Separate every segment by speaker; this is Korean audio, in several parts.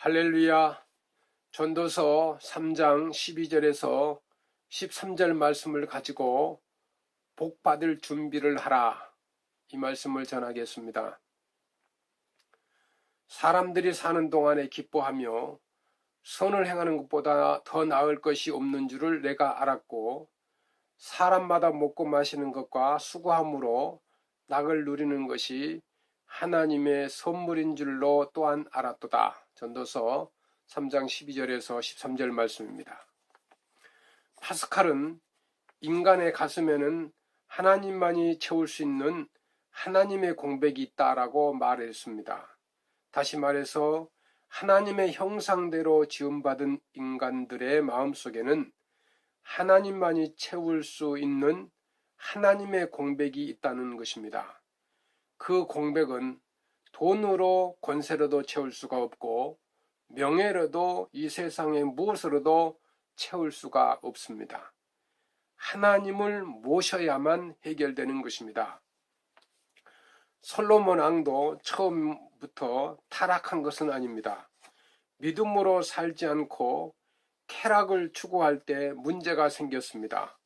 Speaker 1: 할렐루야. 전도서 3장 12절에서 13절 말씀을 가지고 복 받을 준비를 하라, 이 말씀을 전하겠습니다. 사람들이 사는 동안에 기뻐하며 선을 행하는 것보다 더 나을 것이 없는 줄을 내가 알았고, 사람마다 먹고 마시는 것과 수고함으로 낙을 누리는 것이 하나님의 선물인 줄로 또한 알았도다. 전도서 3장 12절에서 13절 말씀입니다. 파스칼은 인간의 가슴에는 하나님만이 채울 수 있는 하나님의 공백이 있다라고 말했습니다. 다시 말해서 하나님의 형상대로 지음받은 인간들의 마음속에는 하나님만이 채울 수 있는 하나님의 공백이 있다는 것입니다. 그 공백은 돈으로 권세로도 채울 수가 없고 명예로도 이 세상의 무엇으로도 채울 수가 없습니다. 하나님을 모셔야만 해결되는 것입니다. 솔로몬 왕도 처음부터 타락한 것은 아닙니다. 믿음으로 살지 않고 쾌락을 추구할 때 문제가 생겼습니다.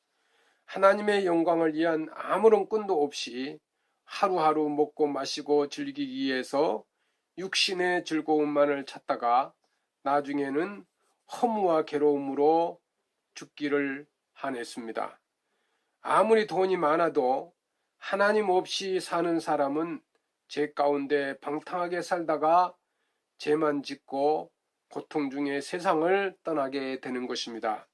Speaker 1: 하나님의 영광을 위한 아무런 끈도 없이 하루하루 먹고 마시고 즐기기 위해서 육신의 즐거움만을 찾다가 나중에는 허무와 괴로움으로 죽기를 하냈습니다. 아무리 돈이 많아도 하나님 없이 사는 사람은 죄 가운데 방탕하게 살다가 죄만 짓고 고통 중에 세상을 떠나게 되는 것입니다.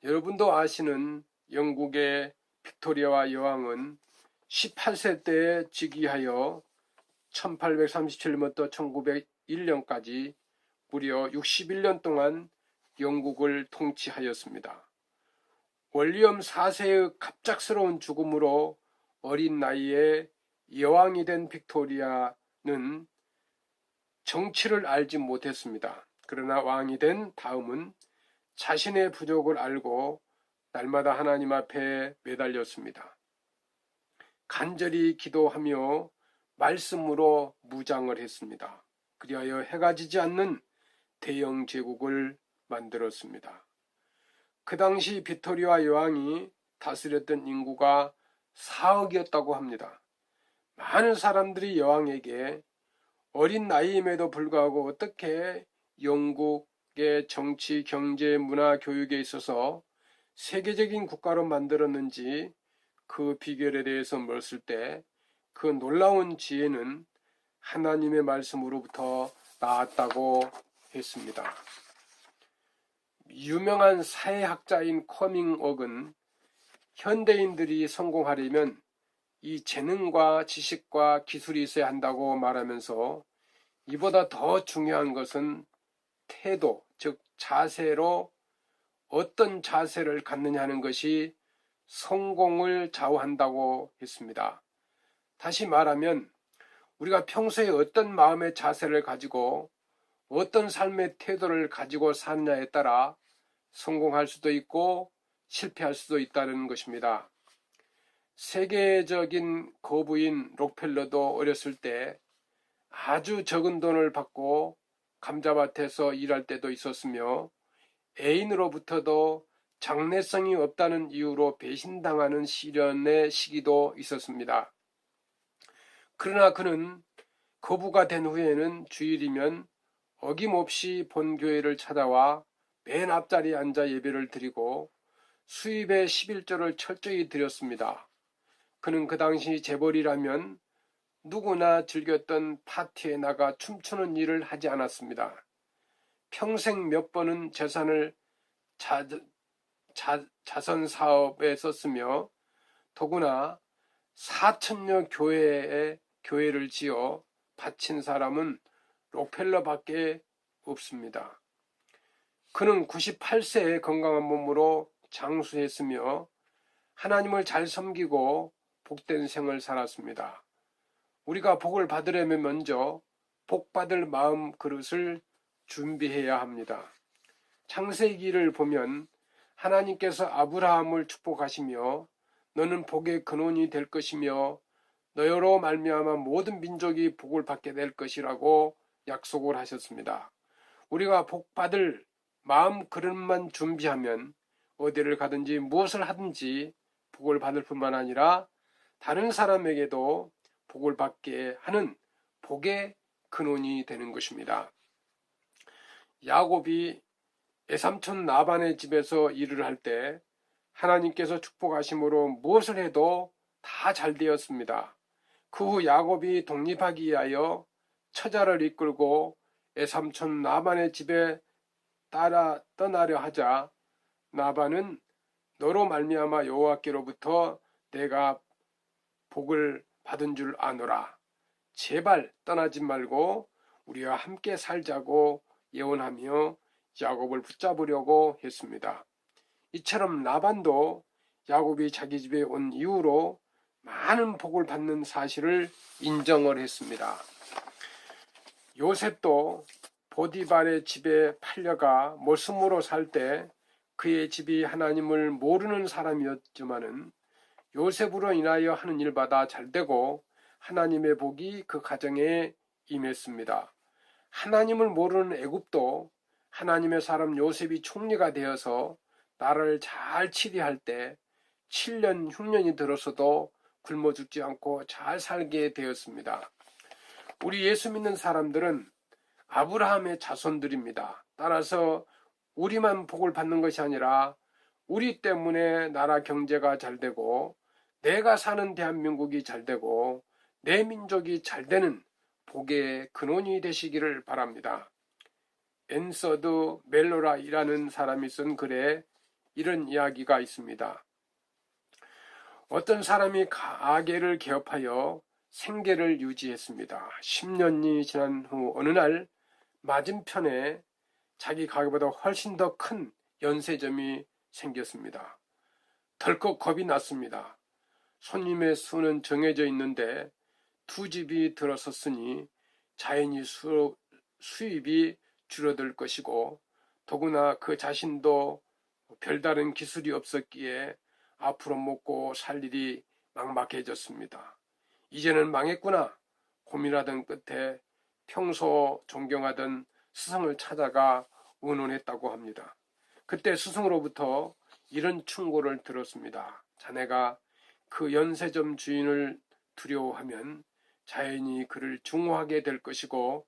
Speaker 1: 여러분도 아시는 영국의 빅토리아와 여왕은 18세 때에 즉위하여 1837년부터 1901년까지 무려 61년 동안 영국을 통치하였습니다. 윌리엄 4세의 갑작스러운 죽음으로 어린 나이에 여왕이 된 빅토리아는 정치를 알지 못했습니다. 그러나 왕이 된 다음은 자신의 부족을 알고 날마다 하나님 앞에 매달렸습니다. 간절히 기도하며 말씀으로 무장을 했습니다. 그리하여 해가 지지 않는 대영 제국을 만들었습니다. 그 당시 빅토리아 여왕이 다스렸던 인구가 4억이었다고 합니다. 많은 사람들이 여왕에게 어린 나이임에도 불구하고 어떻게 영국의 정치, 경제, 문화, 교육에 있어서 세계적인 국가로 만들었는지 그 비결에 대해서 물었을 때 그 놀라운 지혜는 하나님의 말씀으로부터 나왔다고 했습니다. 유명한 사회학자인 커밍옥은 현대인들이 성공하려면 이 재능과 지식과 기술이 있어야 한다고 말하면서 이보다 더 중요한 것은 태도, 즉 자세로 어떤 자세를 갖느냐 하는 것이 성공을 좌우한다고 했습니다. 다시 말하면 우리가 평소에 어떤 마음의 자세를 가지고 어떤 삶의 태도를 가지고 사느냐에 따라 성공할 수도 있고 실패할 수도 있다는 것입니다. 세계적인 거부인 록펠러도 어렸을 때 아주 적은 돈을 받고 감자밭에서 일할 때도 있었으며 애인으로부터도 장래성이 없다는 이유로 배신당하는 시련의 시기도 있었습니다. 그러나 그는 거부가 된 후에는 주일이면 어김없이 본교회를 찾아와 맨 앞자리에 앉아 예배를 드리고 수입의 11조를 철저히 드렸습니다. 그는 그 당시 재벌이라면 누구나 즐겼던 파티에 나가 춤추는 일을 하지 않았습니다. 평생 몇 번은 재산을 자선 사업에 썼으며 더구나 4천여 교회를 지어 바친 사람은 록펠러밖에 없습니다. 그는 98세의 건강한 몸으로 장수했으며 하나님을 잘 섬기고 복된 생을 살았습니다. 우리가 복을 받으려면 먼저 복받을 마음 그릇을 준비해야 합니다. 창세기를 보면 하나님께서 아브라함을 축복하시며 너는 복의 근원이 될 것이며 너로 말미암아 모든 민족이 복을 받게 될 것이라고 약속을 하셨습니다. 우리가 복받을 마음 그릇만 준비하면 어디를 가든지 무엇을 하든지 복을 받을 뿐만 아니라 다른 사람에게도 복을 받게 하는 복의 근원이 되는 것입니다. 야곱이 외삼촌 라반의 집에서 일을 할 때 하나님께서 축복하심으로 무엇을 해도 다 잘 되었습니다. 그 후 야곱이 독립하기 위하여 처자를 이끌고 외삼촌 라반의 집에 따라 떠나려 하자 라반은 너로 말미암아 여호와께로부터 내가 복을 받은 줄 아노라. 제발 떠나지 말고 우리와 함께 살자고 예언하며 야곱을 붙잡으려고 했습니다. 이처럼 라반도 야곱이 자기 집에 온 이후로 많은 복을 받는 사실을 인정을 했습니다. 요셉도 보디발의 집에 팔려가 모슴으로 살 때 그의 집이 하나님을 모르는 사람이었지만은 요셉으로 인하여 하는 일마다 잘되고 하나님의 복이 그 가정에 임했습니다. 하나님을 모르는 애굽도 하나님의 사람 요셉이 총리가 되어서 나라를 잘 치리할 때 7년 흉년이 들어서도 굶어 죽지 않고 잘 살게 되었습니다. 우리 예수 믿는 사람들은 아브라함의 자손들입니다. 따라서 우리만 복을 받는 것이 아니라 우리 때문에 나라 경제가 잘 되고 내가 사는 대한민국이 잘 되고 내 민족이 잘 되는 복의 근원이 되시기를 바랍니다. 앤서드 멜로라이라는 사람이 쓴 글에 이런 이야기가 있습니다. 어떤 사람이 가게를 개업하여 생계를 유지했습니다. 10년이 지난 후 어느 날 맞은편에 자기 가게보다 훨씬 더 큰 연세점이 생겼습니다. 덜컥 겁이 났습니다. 손님의 수는 정해져 있는데 두 집이 들어섰으니 자연히 수입이 줄어들 것이고 더구나 그 자신도 별다른 기술이 없었기에 앞으로 먹고 살 일이 막막해졌습니다. 이제는 망했구나 고민하던 끝에 평소 존경하던 스승을 찾아가 의논했다고 합니다. 그때 스승으로부터 이런 충고를 들었습니다. 자네가 그 연세점 주인을 두려워하면 자연히 그를 증오하게 될 것이고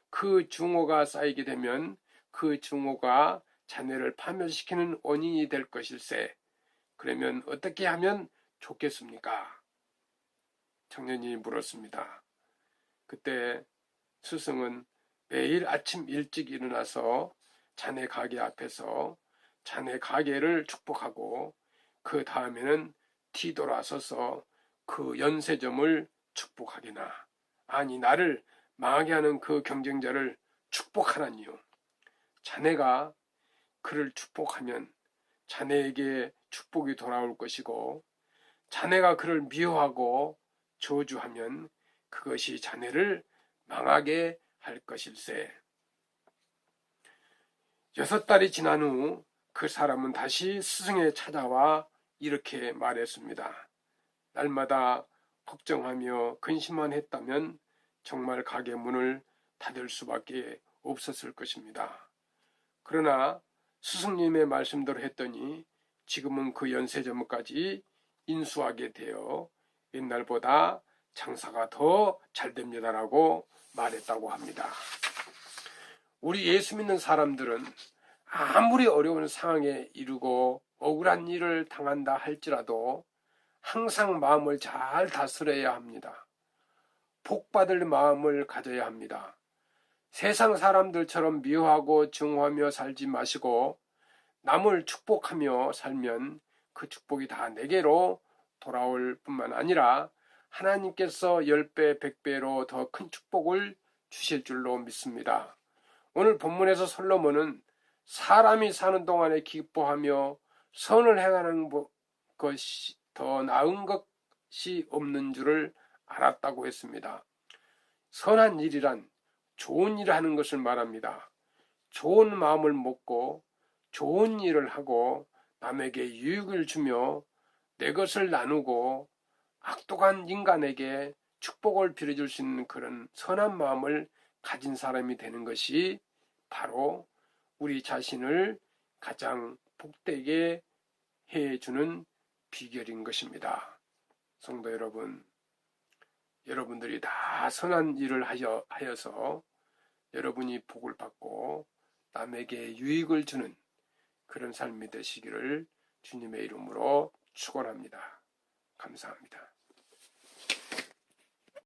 Speaker 1: 그 증오가 쌓이게 되면 그 증오가 자네를 파멸시키는 원인이 될 것일세. 그러면 어떻게 하면 좋겠습니까? 청년이 물었습니다. 그때 스승은 매일 아침 일찍 일어나서 자네 가게 앞에서 자네 가게를 축복하고 그 다음에는 뒤돌아서서 그 연세점을 축복하게나 아니 나를 망하게 하는 그 경쟁자를 축복하라니요. 자네가 그를 축복하면 자네에게 축복이 돌아올 것이고 자네가 그를 미워하고 저주하면 그것이 자네를 망하게 할 것일세. 6달이 지난 후 그 사람은 다시 스승에 찾아와 이렇게 말했습니다. 날마다 걱정하며 근심만 했다면 정말 가게 문을 닫을 수밖에 없었을 것입니다. 그러나 스승님의 말씀대로 했더니 지금은 그 연세점까지 인수하게 되어 옛날보다 장사가 더 잘 됩니다라고 말했다고 합니다. 우리 예수 믿는 사람들은 아무리 어려운 상황에 이르고 억울한 일을 당한다 할지라도 항상 마음을 잘 다스려야 합니다. 복받을 마음을 가져야 합니다. 세상 사람들처럼 미워하고 증오하며 살지 마시고 남을 축복하며 살면 그 축복이 다 내게로 돌아올 뿐만 아니라 하나님께서 10배, 100배로 더 큰 축복을 주실 줄로 믿습니다. 오늘 본문에서 솔로몬은 사람이 사는 동안에 기뻐하며 선을 행하는 것이 더 나은 것이 없는 줄을 알았다고 했습니다. 선한 일이란 좋은 일을 하는 것을 말합니다. 좋은 마음을 먹고 좋은 일을 하고 남에게 유익을 주며 내 것을 나누고 악독한 인간에게 축복을 빌어줄 수 있는 그런 선한 마음을 가진 사람이 되는 것이 바로 우리 자신을 가장 복되게 해주는 비결인 것입니다. 성도 여러분, 여러분들이 다 선한 일을 하여서 여러분이 복을 받고 남에게 유익을 주는 그런 삶이 되시기를 주님의 이름으로 축원합니다. 감사합니다.